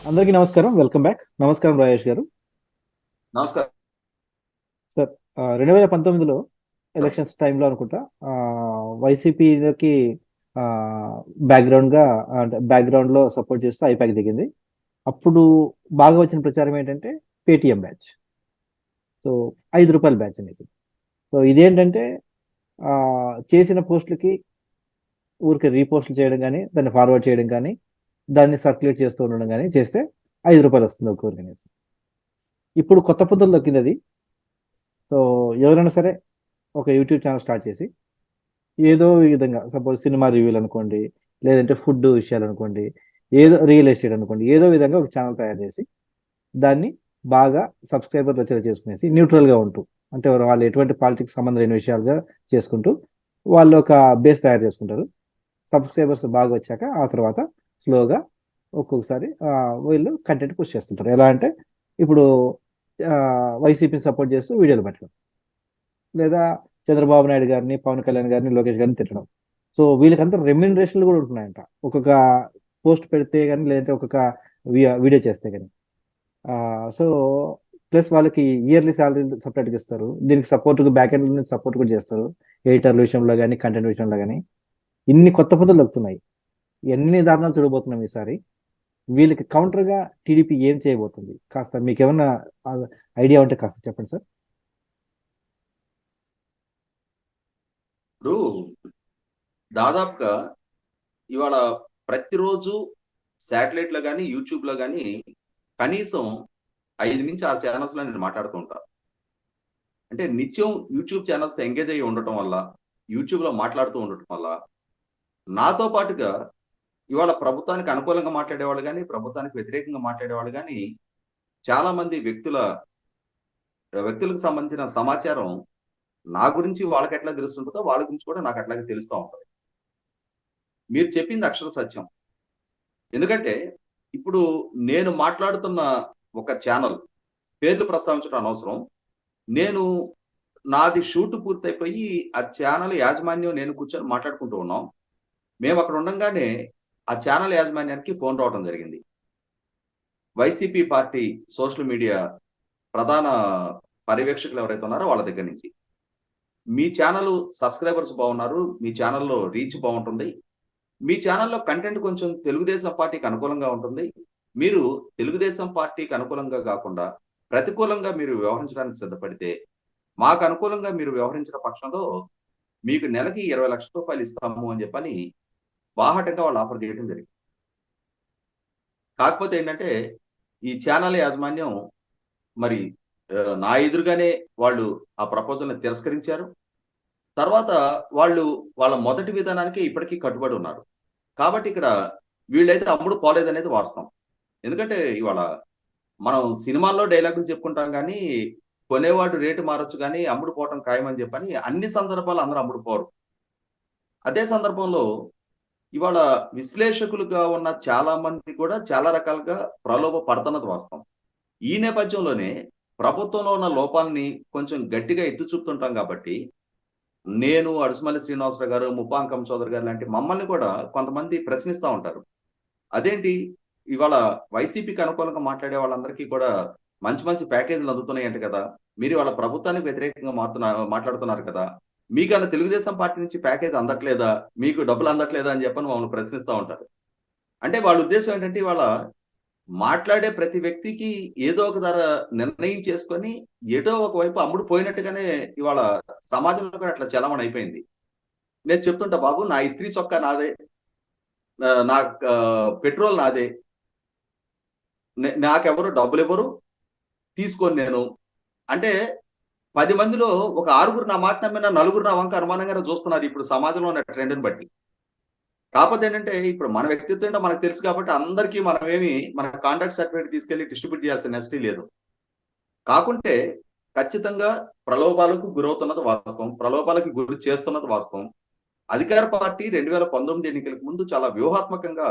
అందరికీ నమస్కారం. Welcome back. నమస్కారం రాజేష్ గారు. నమస్కారం. సార్ 2019లో ఎలక్షన్స్ టైంలో అనుకుంటా వైసీపీకి బ్యాక్గ్రౌండ్గా అంటే బ్యాక్గ్రౌండ్లో సపోర్ట్ చేస్తూ ఐపాక్ దిగింది. అప్పుడు బాగా వచ్చిన ప్రచారం ఏంటంటే పేటిఎం బ్యాచ్. సో ₹5 బ్యాచ్ అనేసి. సో ఇదేంటంటే ఆ, చేసిన పోస్టులకి ఊరికి రీపోస్టులు చేయడం కానీ దాన్ని ఫార్వర్డ్ చేయడం కానీ దాన్ని సర్క్యులేట్ చేస్తూ ఉండడం కానీ చేస్తే ₹5 వస్తుంది ఒక ఊరికి అనేసి. ఇప్పుడు కొత్త పద్ధతులు దొక్కింది అది. సో ఎవరైనా సరే ఒక యూట్యూబ్ ఛానల్ స్టార్ట్ చేసి ఏదో విధంగా సపోజ్ సినిమా రివ్యూలు అనుకోండి, లేదంటే ఫుడ్ విషయాలు అనుకోండి, ఏదో రియల్ ఎస్టేట్ అనుకోండి, ఏదో విధంగా ఒక ఛానల్ తయారు చేసి దాన్ని బాగా సబ్స్క్రైబర్లు వచ్చేలా చేసుకునేసి న్యూట్రల్గా ఉంటూ, అంటే వాళ్ళు ఎటువంటి పాలిటిక్స్ సంబంధం లేని విషయాలుగా చేసుకుంటూ వాళ్ళు ఒక బేస్ తయారు చేసుకుంటారు. సబ్స్క్రైబర్స్ బాగా వచ్చాక ఆ తర్వాత స్లోగా ఒక్కొక్కసారి వీళ్ళు కంటెంట్ పుష్ చేస్తుంటారు. ఎలా అంటే ఇప్పుడు వైసీపీని సపోర్ట్ చేస్తూ వీడియోలు పెట్టడం, లేదా చంద్రబాబు నాయుడు గారిని, పవన్ కళ్యాణ్ గారిని, లోకేష్ గారిని తిట్టడం. సో వీళ్ళకంతా రెమ్యూనరేషన్లు కూడా ఉంటున్నాయంట, ఒక్కొక్క పోస్ట్ పెడితే కానీ, లేదంటే ఒక్కొక్క వీడియో చేస్తే కానీ. సో ప్లస్ వాళ్ళకి ఇయర్లీ శాలరీ సపరేట్గా ఇస్తారు. దీనికి సపోర్ట్ బ్యాక్ ఎండ్ నుంచి సపోర్ట్ కూడా చేస్తారు, ఎడిటర్ల విషయంలో కానీ, కంటెంట్ విషయంలో కానీ. ఇన్ని కొత్త పద్ధతులు దొరుకుతున్నాయి. ఎన్ని దారుణాలు చూడబోతున్నాం ఈసారి. వీళ్ళకి కౌంటర్గా టీడీపీ ఏం చేయబోతుంది? కాస్త మీకు ఏమన్నా ఐడియా ఉంటే కాస్త చెప్పండి సార్. ఇప్పుడు దాదాపుగా ఇవాళ ప్రతిరోజు శాటిలైట్లో కానీ యూట్యూబ్లో కానీ కనీసం 5 నుంచి 6 ఛానల్స్లో నేను మాట్లాడుతూ ఉంటాను. అంటే నిత్యం యూట్యూబ్ ఛానల్స్ ఎంగేజ్ అయ్యి ఉండటం వల్ల, యూట్యూబ్లో మాట్లాడుతూ ఉండటం వల్ల, నాతో పాటుగా ఇవాళ ప్రభుత్వానికి అనుకూలంగా మాట్లాడేవాళ్ళు కానీ, ప్రభుత్వానికి వ్యతిరేకంగా మాట్లాడేవాళ్ళు కానీ, చాలా మంది వ్యక్తులకు సంబంధించిన సమాచారం నా గురించి వాళ్ళకి ఎట్లా తెలుస్తుంటుందో వాళ్ళ గురించి కూడా నాకు అట్లాగే తెలుస్తూ ఉంటుంది. మీరు చెప్పింది అక్షర సత్యం. ఎందుకంటే ఇప్పుడు నేను మాట్లాడుతున్న ఒక ఛానల్ పేర్లు ప్రస్తావించడం అనవసరం. నేను నాది షూట్ పూర్తయిపోయి ఆ ఛానల్ యాజమాన్యం నేను కూర్చొని మాట్లాడుకుంటూ ఉన్నాం. మేము అక్కడ ఉండంగానే ఆ ఛానల్ యాజమాన్యానికి ఫోన్ రావడం జరిగింది. వైసీపీ పార్టీ సోషల్ మీడియా ప్రధాన పర్యవేక్షకులు ఎవరైతే ఉన్నారో వాళ్ళ దగ్గర నుంచి, మీ ఛానల్ సబ్స్క్రైబర్స్ బాగున్నారు, మీ ఛానల్‌లో రీచ్ బాగుంటుంది, మీ ఛానల్‌లో కంటెంట్ కొంచెం తెలుగుదేశం పార్టీకి అనుకూలంగా ఉంటుంది. మీరు తెలుగుదేశం పార్టీకి అనుకూలంగా గాకుండా, ప్రతికూలంగా మీరు వ్యవహరించడానికి సిద్ధపడితే, మాకు అనుకూలంగా మీరు వ్యవహరించిన పక్షంలో, మీకు నెలకి ₹20,00,000 ఇస్తాము అని చెప్పని బాహాటంగా వాళ్ళు ఆఫర్ చేయడం జరిగింది. కాకపోతే ఏంటంటే, ఈ ఛానల్ యాజమాన్యం మరి నా ఎదురుగానే వాళ్ళు ఆ ప్రపోజల్‌ని తిరస్కరించారు. తర్వాత వాళ్ళు వాళ్ళ మొదటి విధానానికే ఇప్పటికీ కట్టుబడి ఉన్నారు. కాబట్టి ఇక్కడ వీళ్ళైతే అమ్ముడు పోలేదనేది వాస్తవం. ఎందుకంటే ఇవాళ మనం సినిమాల్లో డైలాగులు చెప్పుకుంటాం గానీ, కొనేవాడు రేటు మారొచ్చు గానీ, అమ్ముడు పోవటం ఖాయమని చెప్పని అన్ని సందర్భాల్లో అందరూ అమ్ముడు పోరు. అదే సందర్భంలో ఇవాళ విశ్లేషకులుగా ఉన్న చాలా మంది కూడా చాలా రకాలుగా ప్రలోభ పడుతున్నది వాస్తవం. ఈ నేపథ్యంలోనే ప్రభుత్వంలో ఉన్న లోపాలని కొంచెం గట్టిగా ఎత్తి చూపుతుంటాం కాబట్టి, నేను, అడుసుమల్లి శ్రీనివాసరావు గారు, ముప్పాంకం చౌదరి గారు లాంటి మమ్మల్ని కూడా కొంతమంది ప్రశ్నిస్తా ఉంటారు. అదేంటి ఇవాళ వైసీపీకి అనుకూలంగా మాట్లాడే వాళ్ళందరికీ కూడా మంచి మంచి ప్యాకేజీలు అందుతున్నాయంట కదా! మీరు ఇవాళ ప్రభుత్వానికి వ్యతిరేకంగా మాట్లాడుతున్నారు కదా! మీకన్నా తెలుగుదేశం పార్టీ నుంచి ప్యాకేజ్ అందట్లేదా? మీకు డబ్బులు అందట్లేదా? అని చెప్పని మమ్మల్ని ప్రశ్నిస్తా ఉంటారు. అంటే వాళ్ళ ఉద్దేశ్యం ఏంటంటే ఇవాళ మాట్లాడే ప్రతి వ్యక్తికి ఏదో ఒక ధర నిర్ణయం చేసుకొని ఎటో ఒకవైపు అమ్ముడు పోయినట్టుగానే ఇవాళ సమాజంలో కూడా అట్లా చలామణి అయిపోయింది. నేను చెప్తుంటా, బాబు నా ఇస్త్రీ చొక్కా నాదే, నా పెట్రోల్ నాదే, నాకెవరు డబ్బులివ్వరు, తీసుకోను నేను. అంటే 10 మందిలో ఒక 6గురు నా మాట నమ్మిన, నలుగురు నా వంక అనుమానంగానే చూస్తున్నారు ఇప్పుడు సమాజంలో ఉన్న ట్రెండ్‌ని బట్టి. కాకపోతే ఏంటంటే ఇప్పుడు మన వ్యక్తిత్వం ఏంటో మనకు తెలుసు కాబట్టి అందరికీ మనమేమి మన కాంటాక్ట్ సర్టిఫికేట్ తీసుకెళ్ళి డిస్ట్రిబ్యూట్ చేయాల్సిన నెసెసిటీ లేదు. కాకుంటే ఖచ్చితంగా ప్రలోభాలకు గురవుతున్నది వాస్తవం. ప్రలోభాలకు గురి చేస్తున్నది వాస్తవం. అధికార పార్టీ 2019 ఎన్నికలకు ముందు చాలా వ్యూహాత్మకంగా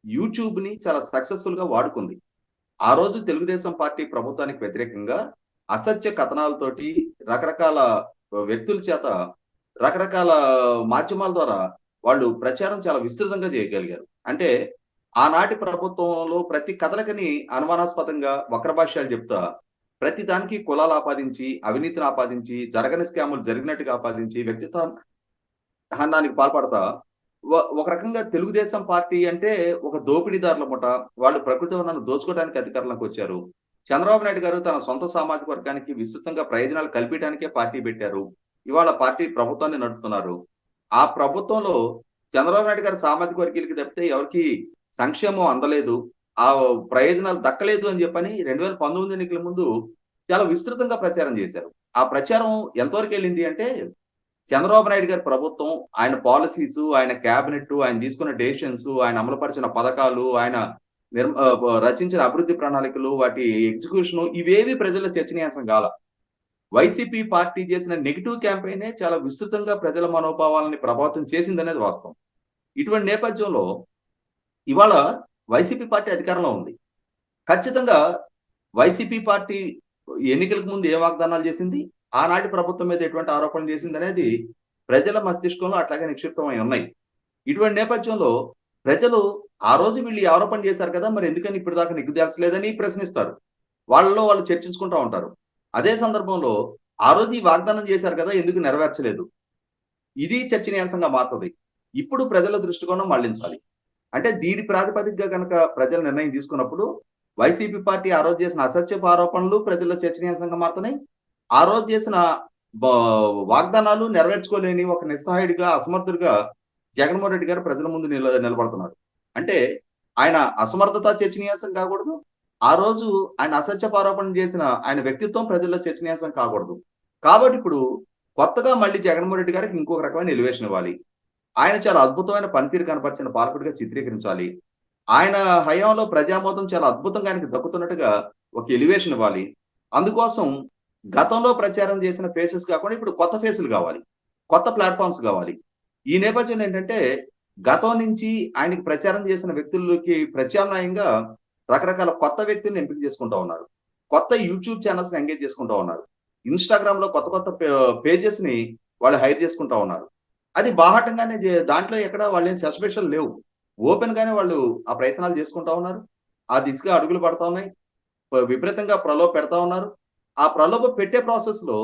యూట్యూబ్‌ని చాలా సక్సెస్‌ఫుల్‌గా వాడుకుంది. ఆ రోజు తెలుగుదేశం పార్టీ ప్రభుత్వానికి వ్యతిరేకంగా అసత్య కథనాలతోటి రకరకాల వ్యక్తుల చేత రకరకాల మాధ్యమాల ద్వారా వాళ్ళు ప్రచారం చాలా విస్తృతంగా చేయగలిగారు. అంటే ఆనాటి ప్రభుత్వంలో ప్రతి కథలకని అనుమానాస్పదంగా వక్ర భాష్యాలు చెప్తా ప్రతి దానికి కులాలు ఆపాదించి, అవినీతిని ఆపాదించి, జరగని స్కాములు జరిగినట్టుగా ఆపాదించి, వ్యక్తిత్వ హననానికి పాల్పడతా ఒక రకంగా తెలుగుదేశం పార్టీ అంటే ఒక దోపిడీదారుల ముఠ. వాళ్ళు ప్రకృతి వనరులను దోచుకోవడానికి అధికారంలోకి వచ్చారు. చంద్రబాబు నాయుడు గారు తన సొంత సామాజిక వర్గానికి విస్తృతంగా ప్రయోజనాలు కల్పించడానికే పార్టీ పెట్టారు. ఇవాళ పార్టీ ప్రభుత్వాన్ని నడుపుతున్నారు. ఆ ప్రభుత్వంలో చంద్రబాబు నాయుడు గారి సామాజిక వర్గీయులకి తప్పితే ఎవరికి సంక్షేమం అందలేదు, ఆ ప్రయోజనాలు దక్కలేదు అని చెప్పని 2019 ఎన్నికల ముందు చాలా విస్తృతంగా ప్రచారం చేశారు. ఆ ప్రచారం ఎంతవరకు వెళ్ళింది అంటే చంద్రబాబు నాయుడు గారి ప్రభుత్వం, ఆయన పాలసీస్, ఆయన క్యాబినెట్, ఆయన తీసుకున్న డెసిషన్స్, ఆయన అమలుపరిచిన పథకాలు, ఆయన రచించిన అభివృద్ధి ప్రణాళికలు, వాటి ఎగ్జిక్యూషన్ ఇవేవి ప్రజల చర్చనీయాంశం కాల. వైసీపీ పార్టీ చేసిన నెగిటివ్ క్యాంపెయినే చాలా విస్తృతంగా ప్రజల మనోభావాలని ప్రభావితం చేసిందనేది వాస్తవం. ఇటువంటి నేపథ్యంలో ఇవాళ వైసీపీ పార్టీ అధికారంలో ఉంది. ఖచ్చితంగా వైసీపీ పార్టీ ఎన్నికలకు ముందు ఏ వాగ్దానాలు చేసింది, ఆనాటి ప్రభుత్వం మీద ఎటువంటి ఆరోపణలు చేసింది అనేది ప్రజల మస్తిష్కంలో అట్లాగే నిక్షిప్తమై ఉన్నాయి. ఇటువంటి నేపథ్యంలో ప్రజలు ఆ రోజు వీళ్ళు ఈ ఆరోపణ చేశారు కదా, మరి ఎందుకని ఇప్పుడు దాకా నిగ్గుదేల్చలేదని ప్రశ్నిస్తారు. వాళ్ళలో వాళ్ళు చర్చించుకుంటా ఉంటారు. అదే సందర్భంలో ఆ రోజు ఈ వాగ్దానం చేశారు కదా, ఎందుకు నెరవేర్చలేదు, ఇది చర్చనీయాంశంగా మారుతుంది. ఇప్పుడు ప్రజల దృష్టికోణం మళ్లించాలి. అంటే దీని ప్రాతిపదికగా కనుక ప్రజలు నిర్ణయం తీసుకున్నప్పుడు వైసీపీ పార్టీ ఆ రోజు చేసిన అసత్యపు ఆరోపణలు ప్రజల్లో చర్చనీయాంశంగా మారుతున్నాయి. ఆ రోజు చేసిన వాగ్దానాలు నెరవేర్చుకోలేని ఒక నిస్సహాయుడిగా, అసమర్థుడిగా జగన్మోహన్ రెడ్డి గారు ప్రజల ముందు నిలబడుతున్నారు. అంటే ఆయన అసమర్థత చర్చనీయాంశం కాకూడదు, ఆ రోజు ఆయన అసత్యపు ఆరోపణలు చేసిన ఆయన వ్యక్తిత్వం ప్రజల్లో చర్చనీయాంశం కాకూడదు. కాబట్టి ఇప్పుడు కొత్తగా మళ్ళీ జగన్మోహన్ రెడ్డి గారికి ఇంకొక రకమైన ఎలివేషన్ ఇవ్వాలి. ఆయన చాలా అద్భుతమైన పనితీరు కనపరిచిన పాలకుడిగా చిత్రీకరించాలి. ఆయన హయాంలో ప్రజామోదం చాలా అద్భుతంగా ఆయనకి దక్కుతున్నట్టుగా ఒక ఎలివేషన్ ఇవ్వాలి. అందుకోసం గతంలో ప్రచారం చేసిన ఫేసెస్ కాకుండా ఇప్పుడు కొత్త ఫేసులు కావాలి, కొత్త ప్లాట్ఫామ్స్ కావాలి. ఈ నేపథ్యంలో ఏంటంటే గతం నుంచి ఆయనకి ప్రచారం చేసిన వ్యక్తులకి ప్రత్యామ్నాయంగా రకరకాల కొత్త వ్యక్తులను ఎంపిక చేసుకుంటా ఉన్నారు. కొత్త యూట్యూబ్ ఛానల్స్ ని ఎంగేజ్ చేసుకుంటా ఉన్నారు. ఇన్స్టాగ్రామ్ లో కొత్త కొత్త పేజెస్ ని వాళ్ళు హైర్ చేసుకుంటా ఉన్నారు. అది బాహాటంగానే దాంట్లో ఎక్కడ వాళ్ళేం సస్పెషన్ లేవు. ఓపెన్ గానే వాళ్ళు ఆ ప్రయత్నాలు చేసుకుంటా ఉన్నారు. ఆ దిశగా అడుగులు పడతా ఉన్నాయి. విపరీతంగా ప్రలోభ పెడతా ఉన్నారు. ఆ ప్రలోభ పెట్టే ప్రాసెస్ లో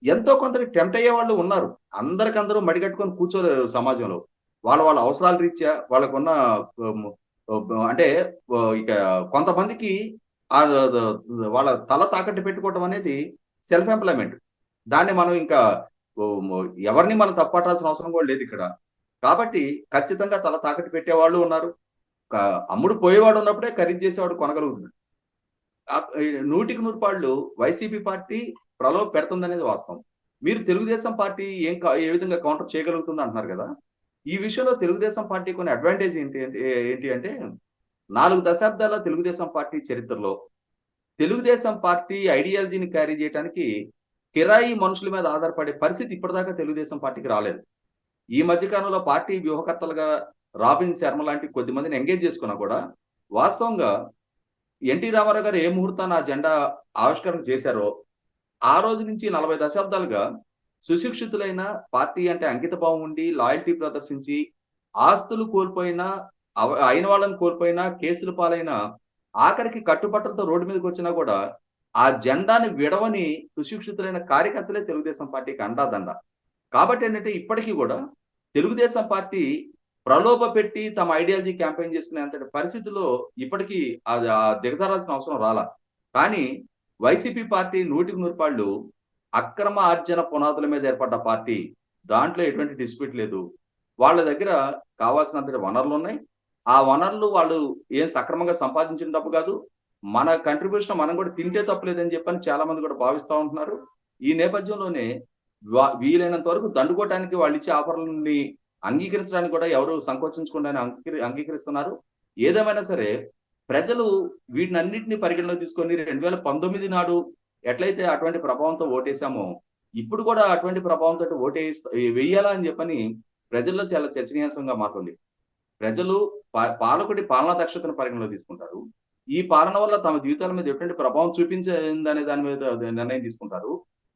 ఎంతో కొంతకి టెంప్ట్ అయ్యే వాళ్ళు ఉన్నారు. అందరికందరూ మడిగట్టుకొని కూర్చోలేరు సమాజంలో. వాళ్ళ అవసరాల రీత్యా వాళ్ళకున్న అంటే ఇక కొంతమందికి వాళ్ళ తల తాకట్టు పెట్టుకోవటం అనేది సెల్ఫ్ ఎంప్లాయ్మెంట్. దాన్ని మనం ఇంకా ఎవరిని మనం తప్పట్టాల్సిన అవసరం కూడా లేదు ఇక్కడ. కాబట్టి ఖచ్చితంగా తల తాకట్టు పెట్టేవాళ్ళు ఉన్నారు. అమ్ముడు పోయేవాడు ఉన్నప్పుడే ఖరీదు చేసేవాడు కొనగలుగుతున్నాడు. 100కి 100 పాళ్ళు వైసీపీ పార్టీ ప్రలోభ పెడుతుందనేది వాస్తవం. మీరు తెలుగుదేశం పార్టీ ఏ విధంగా కౌంటర్ చేయగలుగుతుంది అంటున్నారు కదా. ఈ విషయంలో తెలుగుదేశం పార్టీ కొన్ని అడ్వాంటేజ్ ఏంటి అంటే 4 దశాబ్దాల తెలుగుదేశం పార్టీ చరిత్రలో తెలుగుదేశం పార్టీ ఐడియాలజీని క్యారీ చేయడానికి కిరాయి మనుషుల మీద ఆధారపడే పరిస్థితి ఇప్పటిదాకా తెలుగుదేశం పార్టీకి రాలేదు. ఈ మధ్యకాలంలో పార్టీ వ్యూహకర్తలుగా రాబిన్ శర్మ లాంటి కొద్ది మందిని ఎంగేజ్ చేసుకున్నా కూడా వాస్తవంగా ఎన్టీ రామారావు గారు ఏ ముహూర్తాన్ని ఆ జెండా ఆవిష్కరణ చేశారో ఆ రోజు నుంచి 40 దశాబ్దాలుగా సుశిక్షితులైన, పార్టీ అంటే అంకితభావం ఉండి లాయల్టీ ప్రదర్శించి ఆస్తులు కోల్పోయినా, అయిన వాళ్ళని కోల్పోయినా, కేసులు పాలైన, ఆఖరికి కట్టుబట్టలతో రోడ్డు మీదకి వచ్చినా కూడా ఆ జెండాని విడవని సుశిక్షితులైన కార్యకర్తలే తెలుగుదేశం పార్టీకి అండాదండ. కాబట్టి ఏంటంటే ఇప్పటికీ కూడా తెలుగుదేశం పార్టీ ప్రలోభ పెట్టి తమ ఐడియాలజీ క్యాంపెయిన్ చేసుకునే పరిస్థితుల్లో ఇప్పటికీ అది దిగజారాల్సిన అవసరం రాలా. కానీ వైసీపీ పార్టీ 100కి 100 పాళ్ళు అక్రమ ఆర్జన పునాదుల మీద ఏర్పడ్డ పార్టీ. దాంట్లో ఎటువంటి డిస్ప్యూట్ లేదు. వాళ్ళ దగ్గర కావాల్సినంత వనరులు ఉన్నాయి. ఆ వనరులు వాళ్ళు ఏం సక్రమంగా సంపాదించిన డబ్బు కాదు. మన కంట్రిబ్యూషన్ మనం కూడా తింటే తప్పలేదని చెప్పని చాలా మంది కూడా భావిస్తూ ఉంటున్నారు. ఈ నేపథ్యంలోనే వీలైనంత వరకు దండుకోవటానికి వాళ్ళు ఇచ్చే ఆఫర్లని అంగీకరించడానికి కూడా ఎవరు సంకోచించకుండా అంగీకరిస్తున్నారు. ఏదేమైనా సరే ప్రజలు వీటిని అన్నింటినీ పరిగణలోకి తీసుకొని 2019 నాడు ఎట్లయితే అటువంటి ప్రభావంతో ఓటేశామో ఇప్పుడు కూడా అటువంటి ప్రభావంతో వెయ్యాలా అని చెప్పని ప్రజల్లో చాలా చర్చనీయాంశంగా మారుతుంది. ప్రజలు పాలకుడి పాలనా దక్షతను పరిగణలో తీసుకుంటారు. ఈ పాలన వల్ల తమ జీవితాల మీద ఎటువంటి ప్రభావం చూపించిందనే దాని మీద నిర్ణయం తీసుకుంటారు.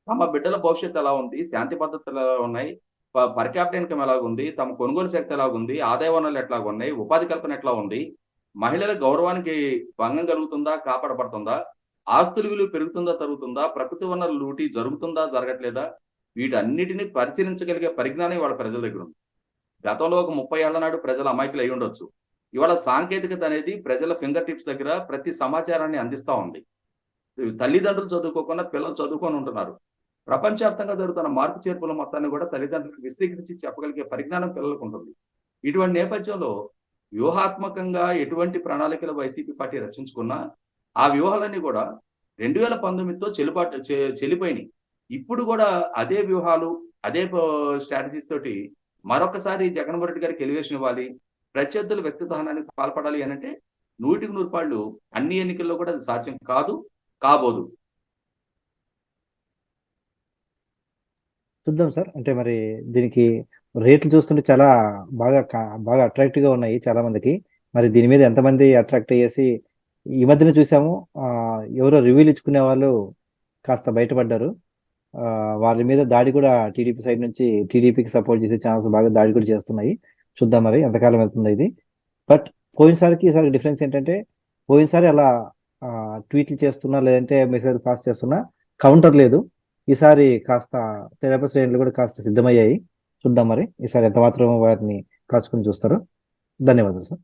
తమ బిడ్డల భవిష్యత్తు ఎలా ఉంది, శాంతి పద్ధతులు ఎలా ఉన్నాయి, పర్ క్యాపిటల్ ఇన్కమ్ ఎలాగుంది, తమ కొనుగోలు శక్తి ఎలాగుంది, ఆదాయ వనరులు ఎట్లా ఉన్నాయి, ఉపాధి కల్పన ఎట్లా ఉంది, మహిళల గౌరవానికి భంగం కలుగుతుందా, కాపాడబడుతుందా, ఆస్తుల విలువ పెరుగుతుందా, తరుగుతుందా, ప్రకృతి వనరుల లూటీ జరుగుతుందా, జరగట్లేదా, వీటన్నిటిని పరిశీలించగలిగే పరిజ్ఞానం వాళ్ళ ప్రజల దగ్గర ఉంది. గతంలో ఒక 30 ఏళ్ల నాడు ప్రజలు అమాయకులు అయి ఉండొచ్చు. ఇవాళ సాంకేతికత అనేది ప్రజల ఫింగర్ టిప్స్ దగ్గర ప్రతి సమాచారాన్ని అందిస్తా ఉంది. తల్లిదండ్రులు చదువుకోకుండా పిల్లలు చదువుకొని ఉంటున్నారు. ప్రపంచవ్యాప్తంగా జరుగుతున్న మార్పు చేర్పుల మొత్తాన్ని కూడా తల్లిదండ్రులకు విశ్లేషించి చెప్పగలిగే పరిజ్ఞానం పిల్లలకు ఉంటుంది. ఇటువంటి నేపథ్యంలో వ్యూహాత్మకంగా ఎటువంటి ప్రణాళికలు వైసీపీ పార్టీ రచించుకున్నా ఆ వ్యూహాలన్నీ కూడా 2019తో చెల్లిపోయినాయి. ఇప్పుడు కూడా అదే వ్యూహాలు, అదే స్ట్రాటజీస్ తోటి మరొకసారి జగన్మోహన్ రెడ్డి గారికి ఎలివేషన్ ఇవ్వాలి, ప్రత్యర్థుల వ్యక్తిత్వానికి పాల్పడాలి అనంటే 100కి 100 పాళ్ళు అన్ని ఎన్నికల్లో కూడా అది సాధ్యం కాదు, కాబోదు. చూద్దాం సార్. అంటే మరి దీనికి రేట్లు చూస్తుంటే చాలా బాగా అట్రాక్టివ్ గా ఉన్నాయి చాలా మందికి. మరి దీని మీద ఎంతమంది అట్రాక్ట్ అయ్యేసి ఈ మధ్యన చూసాము, ఎవరో రివ్యూలు ఇచ్చుకునే వాళ్ళు కాస్త బయటపడ్డారు. వాళ్ళ మీద దాడి కూడా టీడీపీ సైడ్ నుంచి, టీడీపీకి సపోర్ట్ చేసే ఛానల్స్ బాగా దాడి కూడా చేస్తున్నాయి. చూద్దాం మరి ఎంతకాలం వెళ్తుంది ఇది. బట్ పోయినసారికి ఈసారి డిఫరెన్స్ ఏంటంటే, పోయినసారి అలా ట్వీట్లు చేస్తున్నా లేదంటే మెసేజ్ పాస్ చేస్తున్నా కౌంటర్ లేదు. ఈసారి కాస్త తెరపై శ్రేణులు కూడా కాస్త సిద్ధమయ్యాయి. చూద్దాం మరి ఈసారి ఎంత మాత్రం వారిని కాచుకొని చూస్తారు. ధన్యవాదాలు సార్.